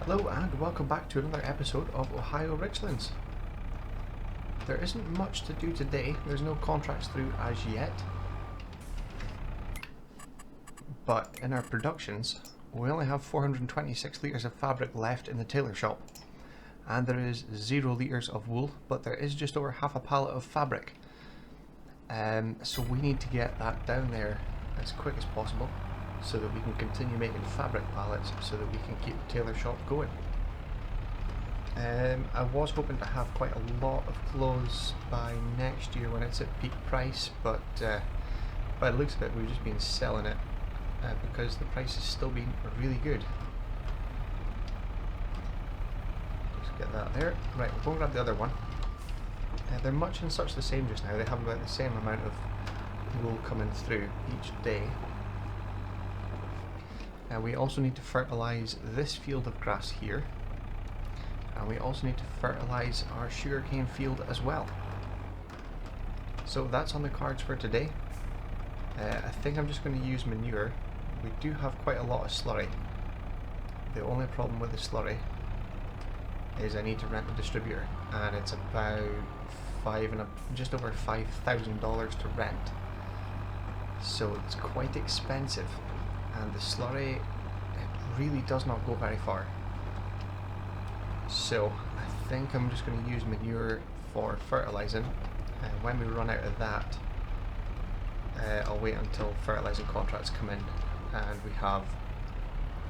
Hello and welcome back to another episode of Ohio Richlands. There isn't much to do today, there's no contracts through as yet. But in our productions, we only have 426 litres of fabric left in the tailor shop. And there is 0 litres of wool, but there is just over half a pallet of fabric. So we need to get that down there as quick as possible, so that we can continue making fabric pallets so that we can keep the tailor shop going. I was hoping to have quite a lot of clothes by next year when it's at peak price, but by the looks of it we've just been selling it because the price has still been really good. Just get that there. Right, we'll go and grab the other one. They're much and such the same just now. They have about the same amount of wool coming through each day. We also need to fertilise this field of grass here, and we also need to fertilise our sugarcane field as well. So that's on the cards for today. I think I'm just going to use manure. We do have quite a lot of slurry. The only problem with the slurry is I need to rent the distributor, and it's about just over $5,000 to rent. So it's quite expensive. And the slurry, it really does not go very far. So I think I'm just going to use manure for fertilising, and when we run out of that, I'll wait until fertilising contracts come in and we have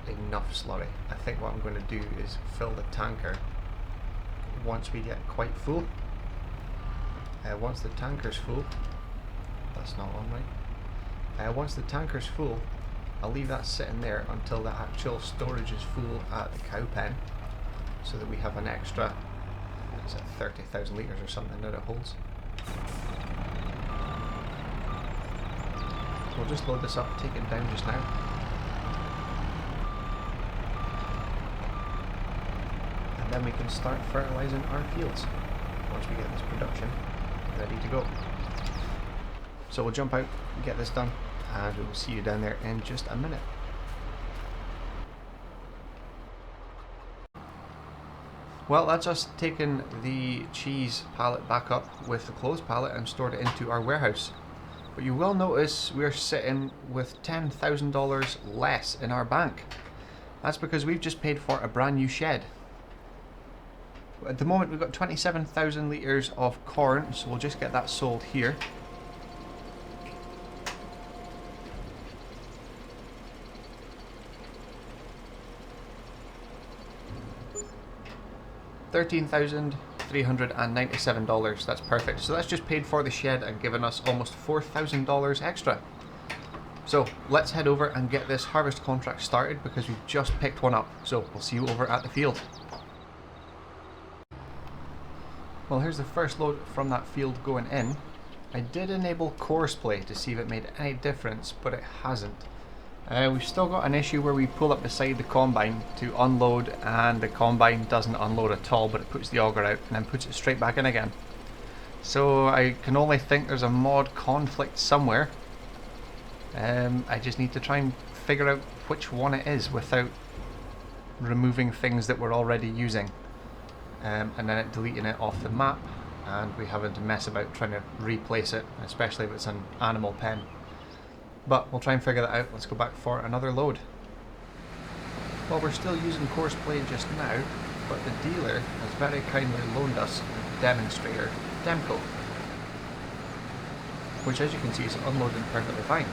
enough slurry. I think what I'm going to do is fill the tanker once we get quite full. Once the tanker's full, that's not on right. Once the tanker's full, I'll leave that sitting there until the actual storage is full at the cow pen, so that we have an extra, is it 30,000 litres or something that it holds. We'll just load this up, take it down just now. And then we can start fertilising our fields once we get this production ready to go. So we'll jump out, get this done, and we'll see you down there in just a minute. Well, that's us taking the cheese pallet back up with the clothes pallet and stored it into our warehouse. But you will notice we're sitting with $10,000 less in our bank. That's because we've just paid for a brand new shed. At the moment we've got 27,000 litres of corn, so we'll just get that sold here. $13,397, that's perfect. So that's just paid for the shed and given us almost $4,000 extra. So let's head over and get this harvest contract started because we've just picked one up. So we'll see you over at the field. Well, here's the first load from that field going in. I did enable course play to see if it made any difference, but it hasn't. We've still got an issue where we pull up beside the combine to unload and the combine doesn't unload at all, but it puts the auger out and then puts it straight back in again. So I can only think there's a mod conflict somewhere. I just need to try and figure out which one it is without removing things that we're already using, and then it deleting it off the map and we having to mess about trying to replace it, especially if it's an animal pen. But we'll try and figure that out. Let's go back for another load. Well, we're still using course play just now, but the dealer has very kindly loaned us a demonstrator Demco, which as you can see is unloading perfectly fine.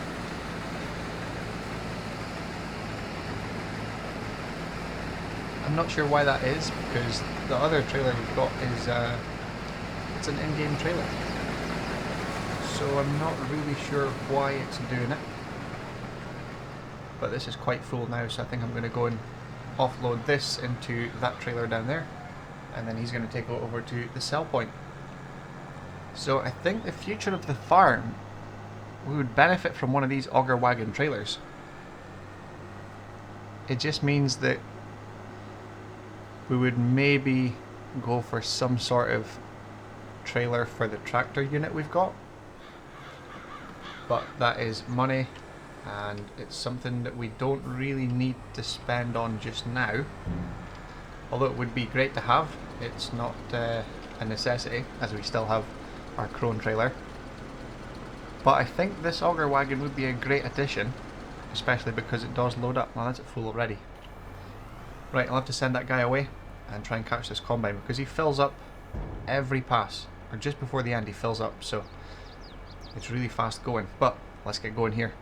I'm not sure why that is, because the other trailer we've got is it's an in-game trailer. So I'm not really sure why it's doing it, but this is quite full now, so I think I'm going to go and offload this into that trailer down there, and then he's going to take it over to the sell point. So I think the future of the farm, we would benefit from one of these auger wagon trailers. It just means that we would maybe go for some sort of trailer for the tractor unit we've got. But that is money, and it's something that we don't really need to spend on just now. Although it would be great to have, it's not a necessity, as we still have our crone trailer. But I think this auger wagon would be a great addition, especially because it does load up. Well, that's at full already. Right, I'll have to send that guy away and try and catch this combine, because he fills up every pass, or just before the end he fills up, so it's really fast going. But let's get going here.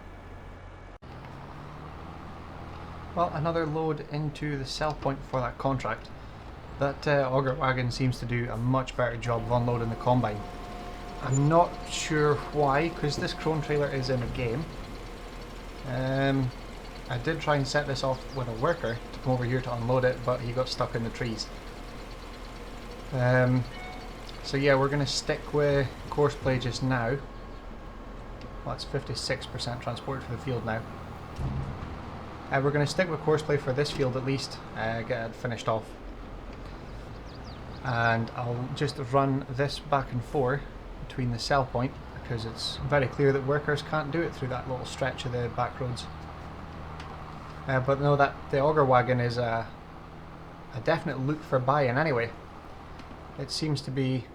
Well, another load into the sell point for that contract. That auger wagon seems to do a much better job of unloading the combine. I'm not sure why, because this crone trailer is in a game. I did try and set this off with a worker to come over here to unload it, but he got stuck in the trees. So yeah, we're going to stick with courseplay just now. Well, it's 56% transported for the field now. We're going to stick with courseplay for this field at least, get it finished off. And I'll just run this back and forth between the sell point, because it's very clear that workers can't do it through that little stretch of the back roads. But no, that the auger wagon is a definite look for buying anyway. It seems to be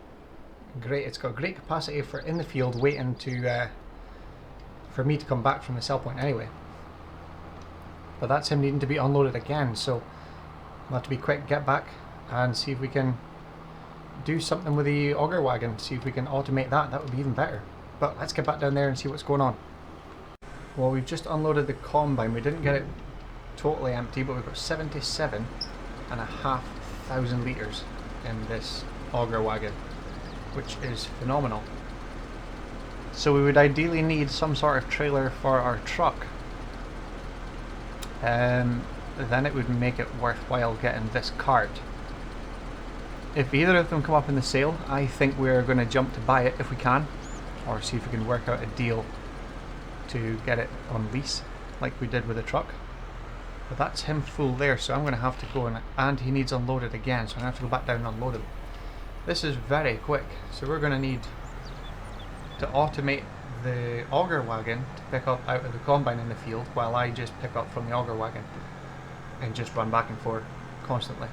great. It's got great capacity for in the field, waiting to for me to come back from the sell point anyway. But that's him needing to be unloaded again, so we'll have to be quick, get back and see if we can do something with the auger wagon, see if we can automate that. That would be even better. But let's get back down there and see what's going on. Well, we've just unloaded the combine. We didn't get it totally empty, but we've got 77,500 litres in this auger wagon, which is phenomenal. So we would ideally need some sort of trailer for our truck. Then it would make it worthwhile getting this cart. If either of them come up in the sale, I think we're going to jump to buy it if we can, or see if we can work out a deal to get it on lease like we did with the truck. But that's him full there, so I'm going to have to go and he needs unloaded again, so I'm going to have to go back down and unload him. This is very quick, so we're going to need to automate the auger wagon to pick up out of the combine in the field, while I just pick up from the auger wagon and just run back and forth constantly,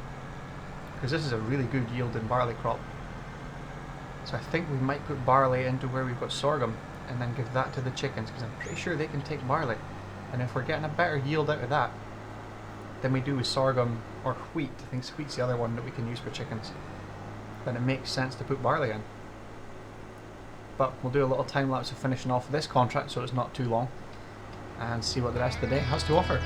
because this is a really good yielding barley crop. So I think we might put barley into where we've got sorghum and then give that to the chickens, because I'm pretty sure they can take barley, and if we're getting a better yield out of that than we do with sorghum or wheat, I think wheat's the other one that we can use for chickens, then it makes sense to put barley in. But we'll do a little time lapse of finishing off this contract so it's not too long, and see what the rest of the day has to offer.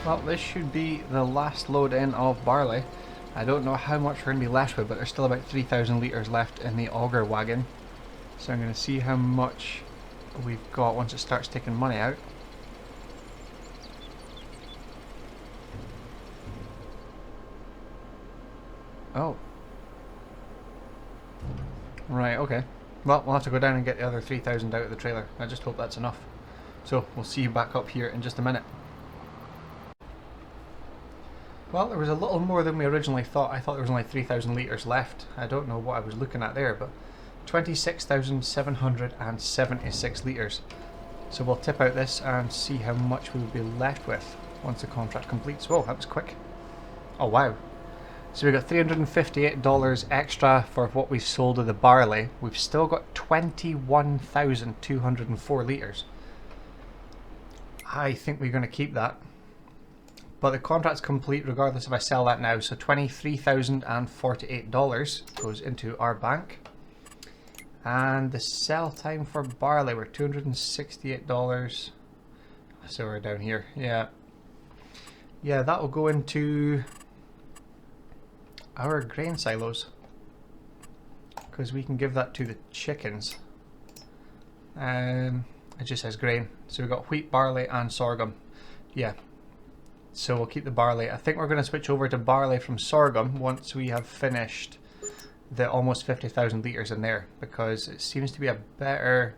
Well, this should be the last load in of barley. I don't know how much we're going to be left with, but there's still about 3,000 litres left in the auger wagon. So I'm going to see how much we've got once it starts taking money out. Oh. Right, okay. Well, we'll have to go down and get the other 3,000 out of the trailer. I just hope that's enough. So, we'll see you back up here in just a minute. Well, there was a little more than we originally thought. I thought there was only 3,000 litres left. I don't know what I was looking at there, but 26,776 litres. So we'll tip out this and see how much we'll be left with once the contract completes. Whoa, that was quick. Oh wow. So we got $358 extra for what we sold of the barley. We've still got 21,204 litres. I think we're going to keep that. but the contract's complete regardless if I sell that now. So $23,048 goes into our bank. And the sell time for barley, we're $268. So we're down here, yeah. Yeah, that'll go into our grain silos, because we can give that to the chickens. It just says grain. So we've got wheat, barley and sorghum. Yeah. So we'll keep the barley. I think we're going to switch over to barley from sorghum once we have finished the almost 50,000 litres in there, because it seems to be a better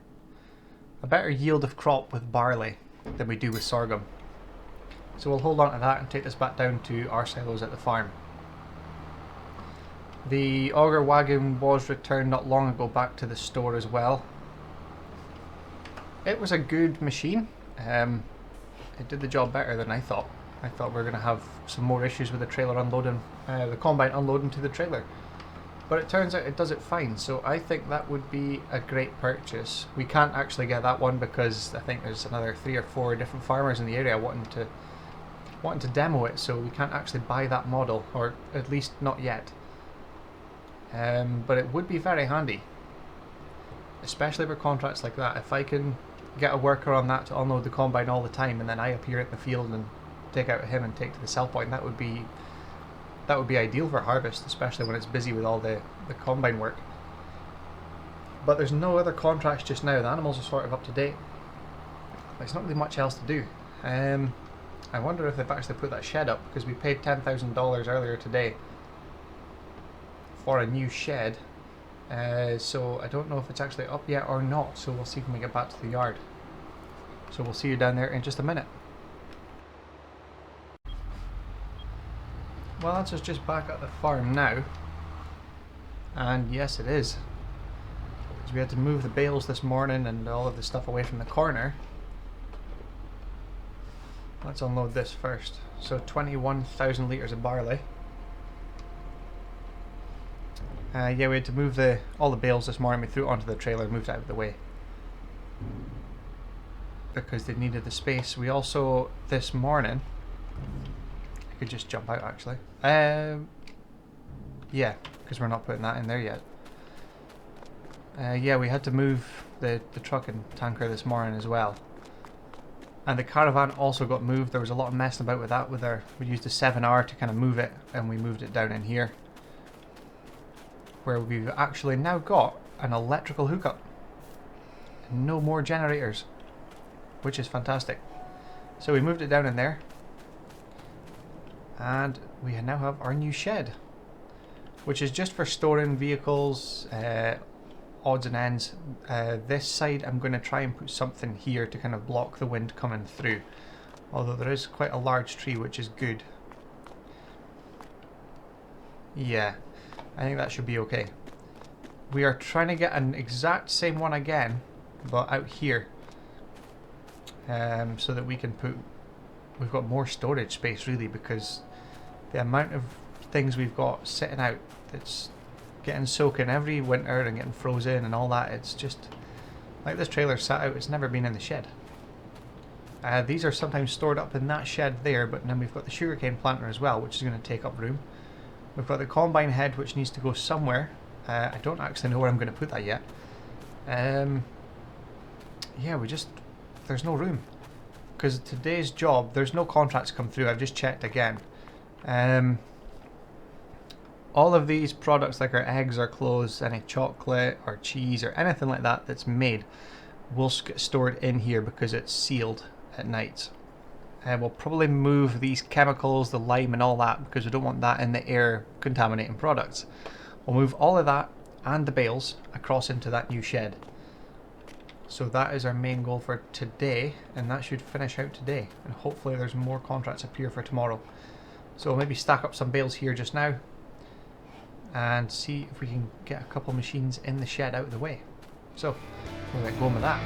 yield of crop with barley than we do with sorghum. So we'll hold on to that and take this back down to our silos at the farm. The auger wagon was returned not long ago back to the store as well. It was a good machine. It did the job better than I thought. I thought we were going to have some more issues with the trailer unloading, the combine unloading to the trailer. But it turns out it does it fine, so I think that would be a great purchase. We can't actually get that one because I think there's another 3 or 4 different farmers in the area wanting to demo it, so we can't actually buy that model, or at least not yet. But it would be very handy, especially for contracts like that. If I can get a worker on that to unload the combine all the time, and then I appear at the field and take out him and take to the sell point, that would be ideal for harvest, especially when it's busy with all the combine work. But there's no other contracts just now. The animals are sort of up to date. There's not really much else to do. I wonder if they've actually put that shed up, because we paid $10,000 earlier today for a new shed. So I don't know if it's actually up yet or not, so we'll see when we get back to the yard. So we'll see you down there in just a minute. Well, that's us just back at the farm now, and yes it is, because we had to move the bales this morning and all of the stuff away from the corner. Let's unload this first. So 21,000 litres of barley. Yeah, we had to move all the bales this morning. We threw it onto the trailer and moved it out of the way because they needed the space. We also, this morning, I could just jump out actually. Yeah, because we're not putting that in there yet. Yeah, we had to move the truck and tanker this morning as well. And the caravan also got moved. There was a lot of messing about with that. We used a 7R to kind of move it, and we moved it down in here, where we've actually now got an electrical hookup. No more generators, which is fantastic. So we moved it down in there, and we now have our new shed, which is just for storing vehicles, odds and ends. This side I'm going to try and put something here to kind of block the wind coming through, although there is quite a large tree, which is good. Yeah, I think that should be okay. We are trying to get an exact same one again, but out here, so that we can we've got more storage space really, because the amount of things we've got sitting out that's getting soaking every winter and getting frozen and all that, it's just like this trailer sat out, it's never been in the shed. These are sometimes stored up in that shed there, but then we've got the sugarcane planter as well, which is going to take up room. We've got the combine head, which needs to go somewhere. I don't actually know where I'm going to put that yet. Yeah, there's no room, because today's job, there's no contracts come through. I've just checked again. All of these products, like our eggs, our clothes, any chocolate or cheese or anything like that that's made, will get stored in here because it's sealed at night. We'll probably move these chemicals, the lime and all that, because we don't want that in the air contaminating products. We'll move all of that and the bales across into that new shed. So that is our main goal for today, and that should finish out today, and hopefully there's more contracts appear for tomorrow. So we'll maybe stack up some bales here just now and see if we can get a couple machines in the shed out of the way. So we'll get going with that.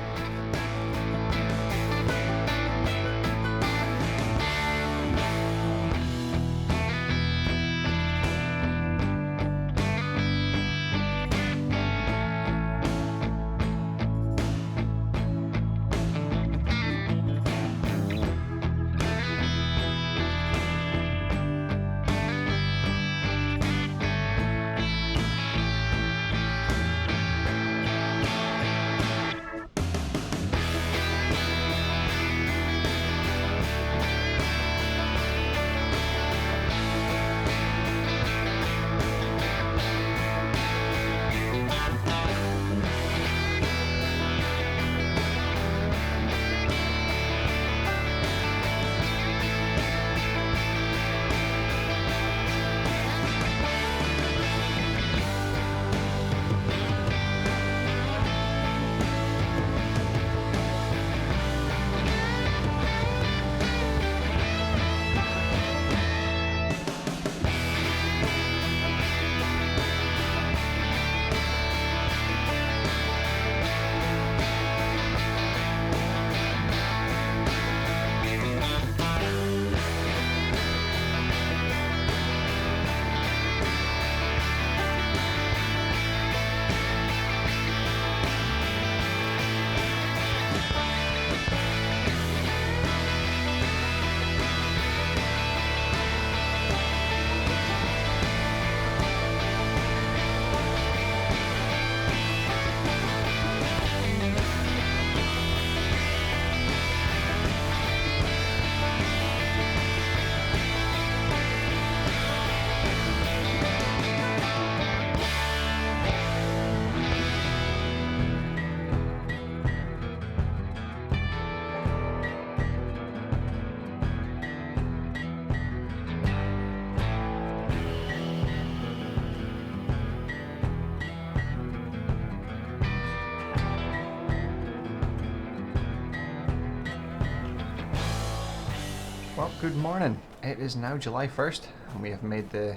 Well, good morning. It is now July 1st and we have made the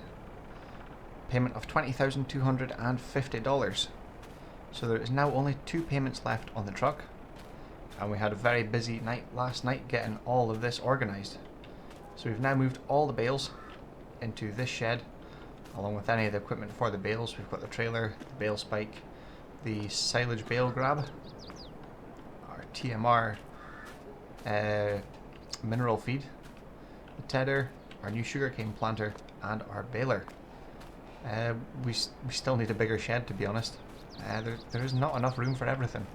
payment of $20,250. So there is now only 2 payments left on the truck, and we had a very busy night last night getting all of this organised. So we've now moved all the bales into this shed along with any of the equipment for the bales. We've got the trailer, the bale spike, the silage bale grab, our TMR mineral feed, the tedder, our new sugarcane planter, and our baler. We still need a bigger shed, to be honest. There is not enough room for everything.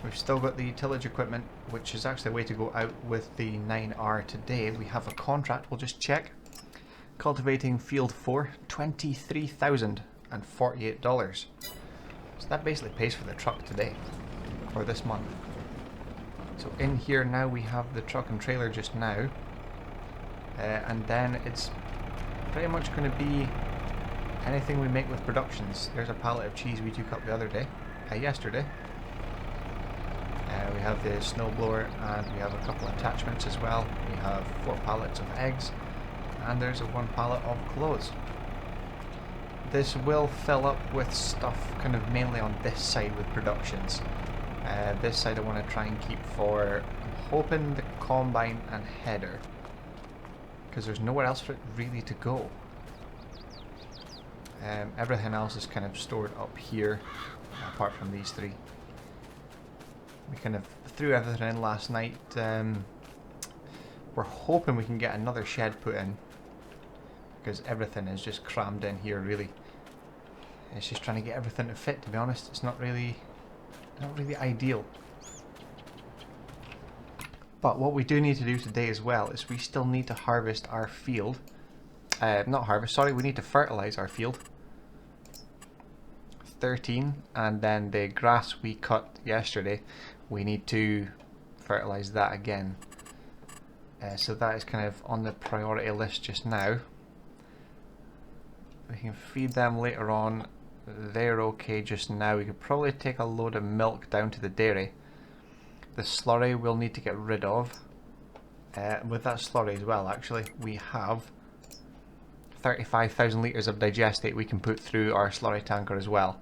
We've still got the tillage equipment, which is actually a way to go out with the 9R today. We have a contract, we'll just check. Cultivating field 4, $23,048. So that basically pays for the truck today, or this month. So in here now we have the truck and trailer just now, and then it's pretty much going to be anything we make with productions. There's a pallet of cheese we took up the other day, yesterday. We have the snowblower, and we have a couple of attachments as well. We have 4 pallets of eggs, and there's 1 pallet of clothes. This will fill up with stuff kind of mainly on this side with productions. This side I want to try and keep for, I'm hoping, the combine and header, because there's nowhere else for it really to go. Everything else is kind of stored up here, apart from these 3. We kind of threw everything in last night. We're hoping we can get another shed put in, because everything is just crammed in here really. It's just trying to get everything to fit, to be honest. It's not really ideal. But what we do need to do today as well is we still need to harvest our field. We need to fertilise our field. 13, and then the grass we cut yesterday, we need to fertilise that again. So that is kind of on the priority list just now. We can feed them later on. They're okay just now. We could probably take a load of milk down to the dairy. The slurry we'll need to get rid of. With that slurry as well, actually, we have 35,000 litres of digestate we can put through our slurry tanker as well.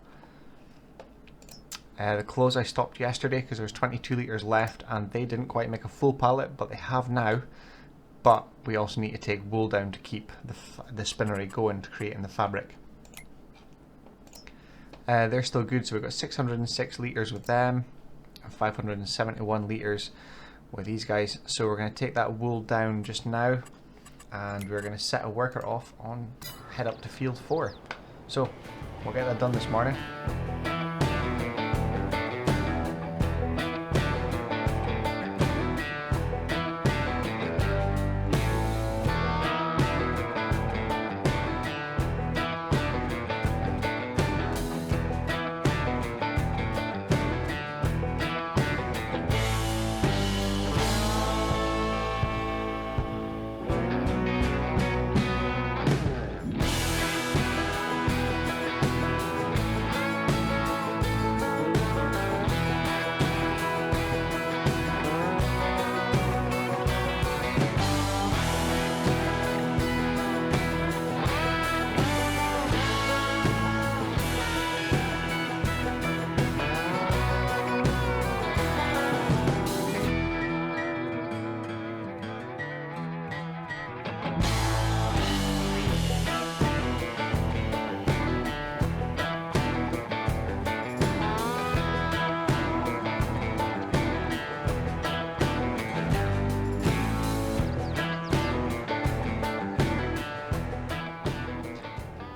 The clothes I stopped yesterday because there's 22 litres left, and they didn't quite make a full pallet, but they have now. But we also need to take wool down to keep the spinnery going to creating the fabric. They're still good, so we've got 606 litres with them, and 571 litres with these guys. So we're going to take that wool down just now, and we're going to set a worker off on head up to field 4. So we'll get that done this morning.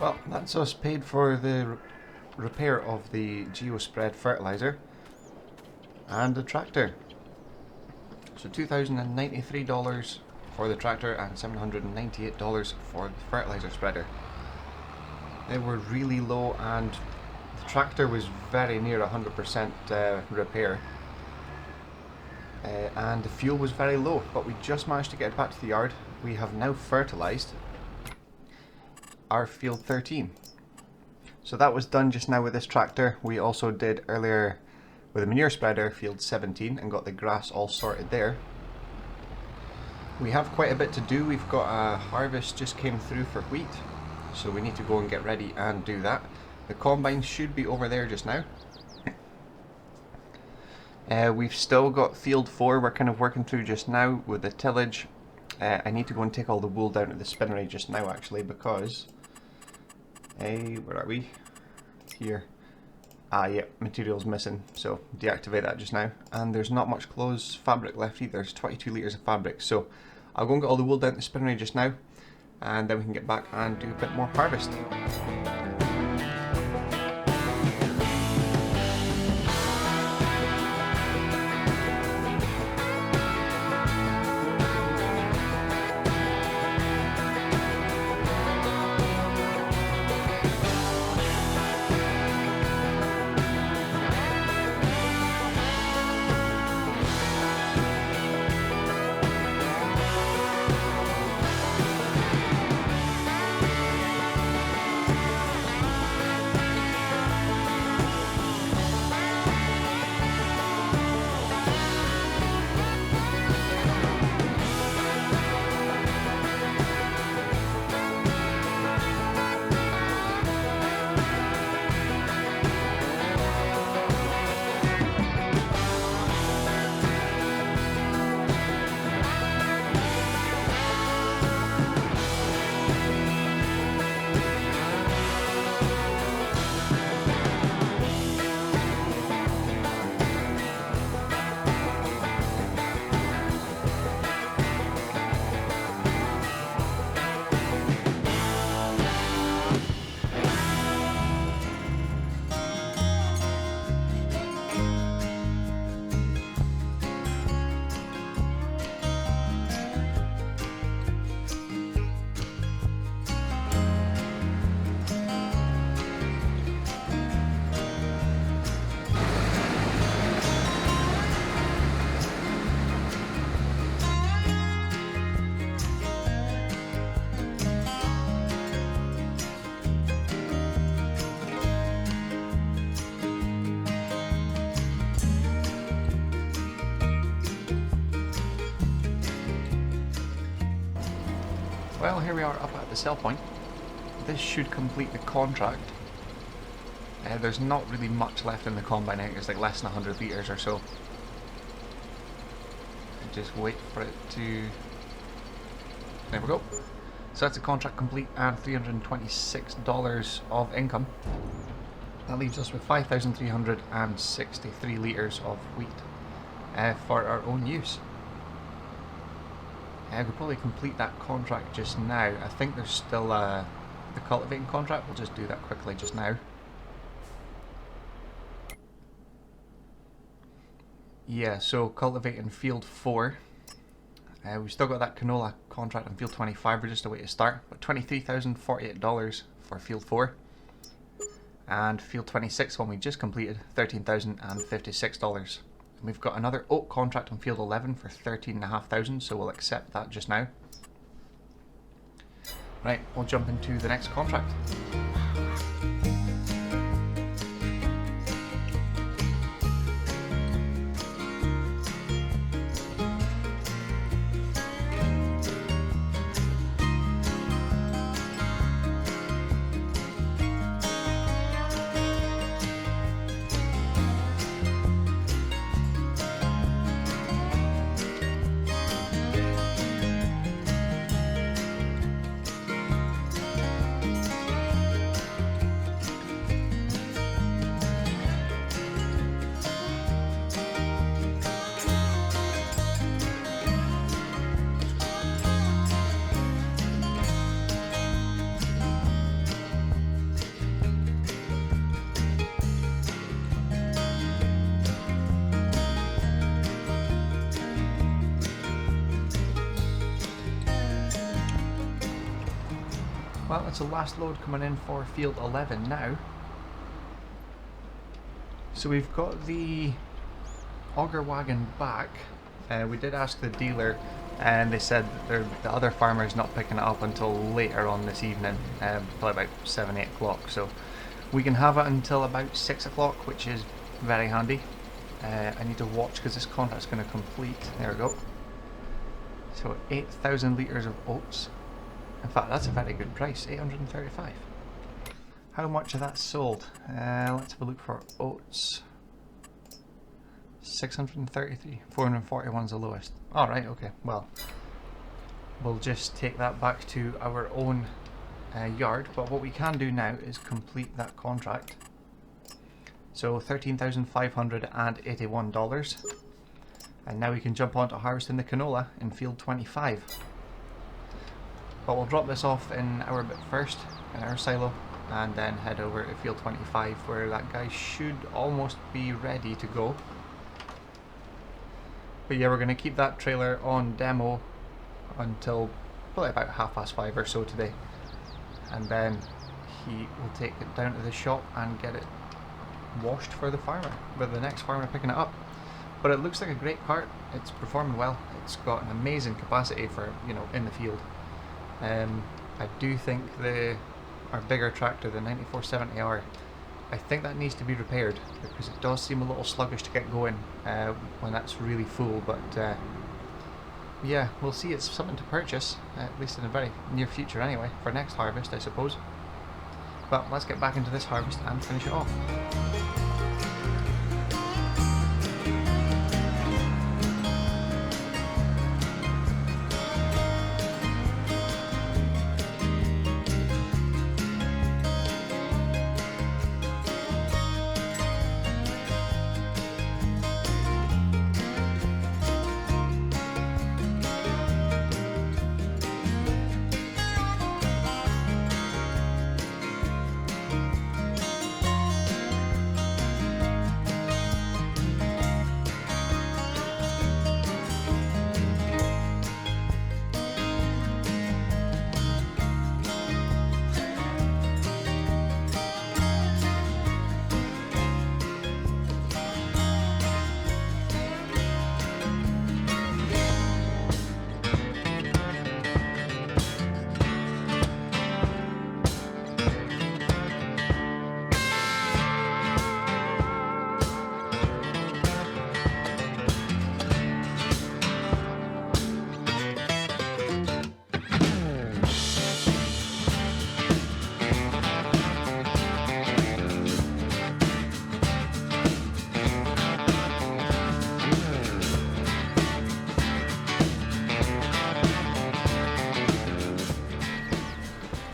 Well, that's us paid for the repair of the geospread fertilizer and the tractor. So $2,093 for the tractor and $798 for the fertilizer spreader. They were really low, and the tractor was very near 100% repair. And the fuel was very low, but we just managed to get it back to the yard. We have now fertilised our field 13. So that was done just now with this tractor. We also did earlier with a manure spreader field 17 and got the grass all sorted there. We have quite a bit to do. We've got a harvest just came through for wheat, so we need to go and get ready and do that. The combine should be over there just now. We've still got field 4 we're kind of working through just now with the tillage. I need to go and take all the wool down to the spinnery just now actually, because where are we? Here. Yeah, material's missing, so deactivate that just now. And there's not much clothes fabric left either. There's 22 litres of fabric, so I'll go and get all the wool down to the spinnery just now, and then we can get back and do a bit more harvest. Well, here we are up at the sell point. This should complete the contract. There's not really much left in the combine. I think it's like less than 100 litres or so. Just wait for it to... There we go. So that's a contract complete and $326 of income. That leaves us with 5,363 litres of wheat for our own use. I could probably complete that contract just now. I think there's still the cultivating contract. We'll just do that quickly just now. Yeah, so cultivating field 4. We've still got that canola contract on field 25. We're just a way to start. But $23,048 for field 4. And field 26, one we just completed, $13,056. We've got another oak contract on field 11 for $13,500, so we'll accept that just now. Right, we'll jump into the next contract. Well, it's the last load coming in for field 11 now. So we've got the auger wagon back. We did ask the dealer, and they said the other farmer is not picking it up until later on this evening, probably about 7-8 o'clock. So we can have it until about 6 o'clock, which is very handy. I need to watch because this contract's going to complete. There we go. So 8,000 litres of oats. In fact, that's a very good price, 835. How much of that sold? Let's have a look for oats. 633. 441's the lowest. Alright, okay, well, we'll just take that back to our own yard, but what we can do now is complete that contract. So $13,581, and now we can jump on to harvesting the canola in field 25. But we'll drop this off in our bit first, in our silo, and then head over to field 25 where that guy should almost be ready to go. But yeah, we're going to keep that trailer on demo until probably about 5:30 or so today, and then he will take it down to the shop and get it washed for the farmer, with the next farmer picking it up. But it looks like a great cart. It's performing well. It's got an amazing capacity for, you know, in the field. I do think our bigger tractor, the 9470R, I think that needs to be repaired because it does seem a little sluggish to get going when that's really full. But yeah, we'll see. It's something to purchase, at least in the very near future anyway, for next harvest I suppose. But let's get back into this harvest and finish it off.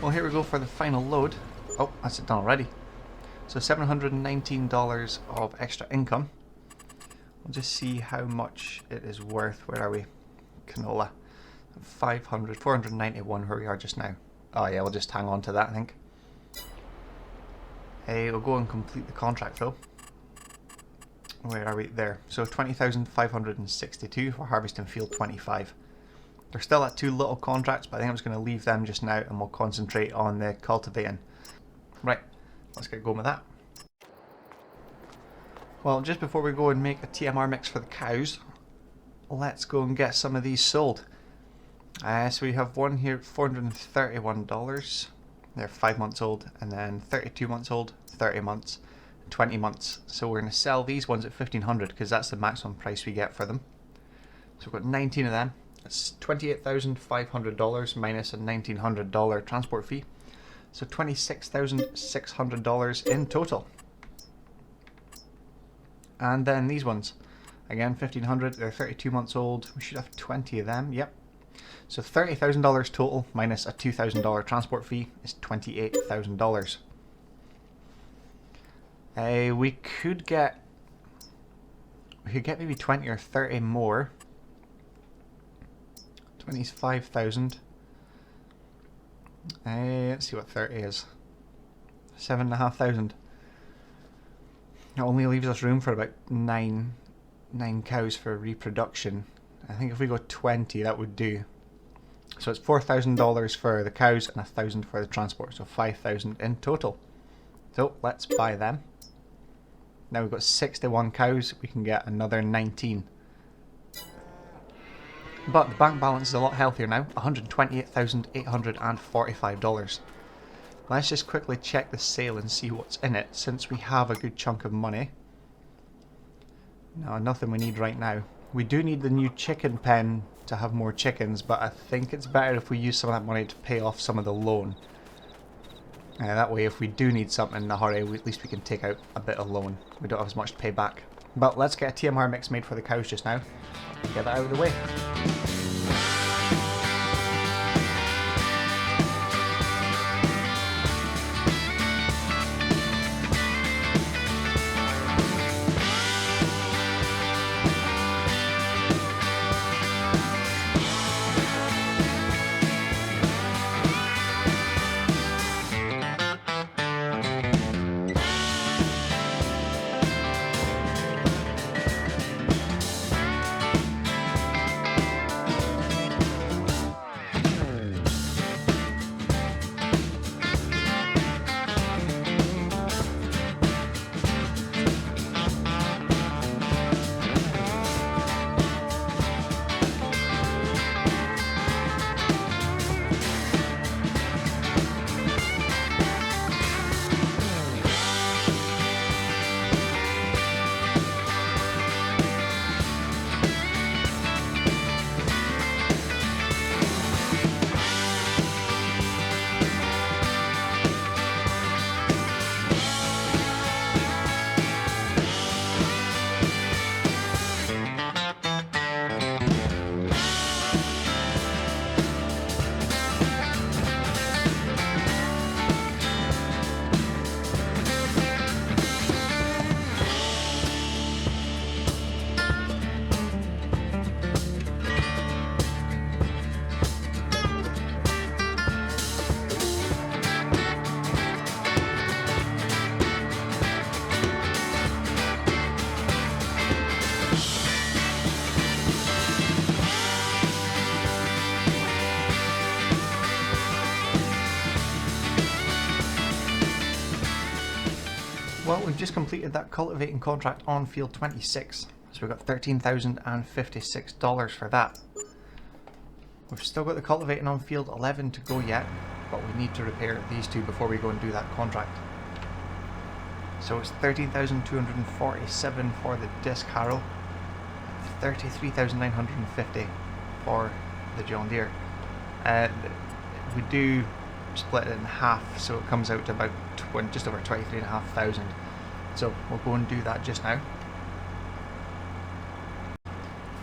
Well, here we go for the final load. Oh, that's it done already. So $719 of extra income. We'll just see how much it is worth. Where are we? Canola. 491 where we are just now. Oh yeah, we'll just hang on to that, I think. Hey, we'll go and complete the contract though. Where are we? There. So 20,562 for harvesting field 25. They're still at 2 little contracts, but I think I'm just going to leave them just now and we'll concentrate on the cultivating. Right, let's get going with that. Well, just before we go and make a TMR mix for the cows, let's go and get some of these sold. So we have one here at $431. They're 5 months old, and then 32 months old, 30 months, 20 months. So we're going to sell these ones at $1,500 because that's the maximum price we get for them. So we've got 19 of them. That's $28,500 minus a $1,900 transport fee. So $26,600 in total. And then these ones, again $1,500. They're 32 months old. We should have 20 of them. Yep. So $30,000 total minus a $2,000 transport fee is $28,000. We could get maybe 20 or 30 more. 20's 5,000. Let's see what 30 is. 7,500. It only leaves us room for about nine cows for reproduction. I think if we go 20, that would do. So it's $4,000 for the cows and $1,000 for the transport, so $5,000 in total. So let's buy them. Now we've got 61 cows. We can get another 19. But the bank balance is a lot healthier now, $128,845. Let's just quickly check the sale and see what's in it, since we have a good chunk of money. No, nothing we need right now. We do need the new chicken pen to have more chickens, but I think it's better if we use some of that money to pay off some of the loan. That way if we do need something in a hurry, at least we can take out a bit of loan. We don't have as much to pay back. But let's get a TMR mix made for the cows just now and get that out of the way. Well, we've just completed that cultivating contract on field 26, so we've got $13,056 for that. We've still got the cultivating on field 11 to go yet, but we need to repair these two before we go and do that contract. So it's $13,247 for the disc harrow, $33,950 for the John Deere. We do split it in half, so it comes out to about just over 23,500. So we'll go and do that just now.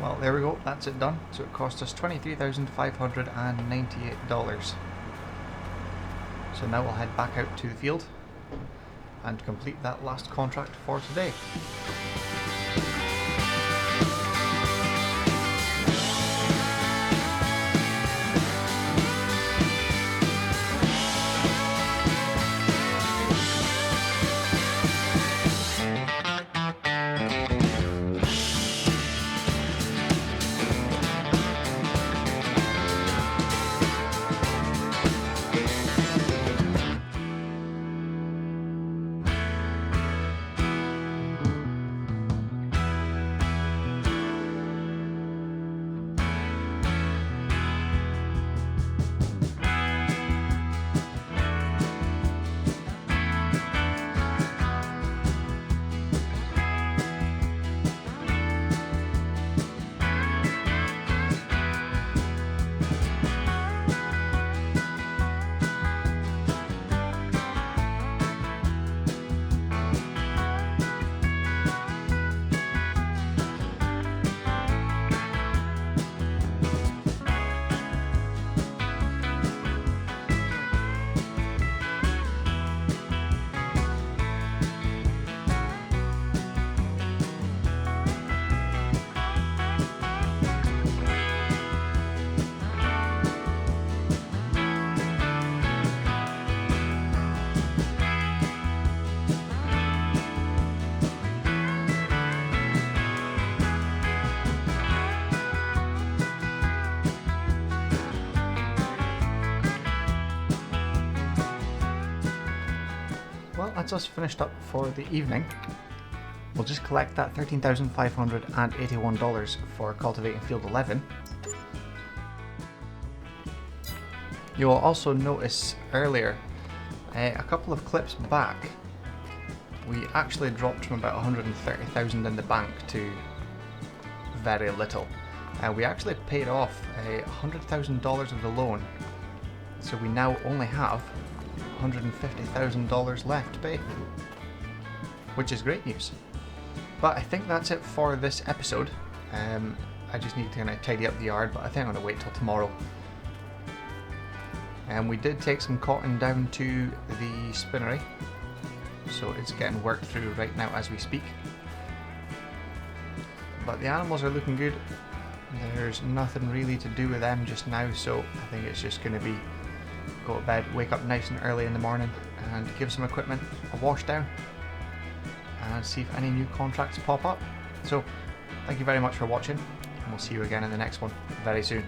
Well, there we go, that's it done. So it cost us $23,598. So now we'll head back out to the field and complete that last contract for today. Well, that's us finished up for the evening. We'll just collect that $13,581 for cultivating field 11. You'll also notice earlier, a couple of clips back, we actually dropped from about 130,000 in the bank to very little. We actually paid off $100,000 of the loan, so we now only have $150,000 left to pay, which is great news. But I think that's it for this episode. I just need to kind of tidy up the yard, but I think I'm going to wait till tomorrow. And we did take some cotton down to the spinnery, so it's getting worked through right now as we speak. But the animals are looking good. There's nothing really to do with them just now, so I think it's just going to be go to bed, wake up nice and early in the morning, and give some equipment a wash down, and see if any new contracts pop up. So, thank you very much for watching, and we'll see you again in the next one very soon.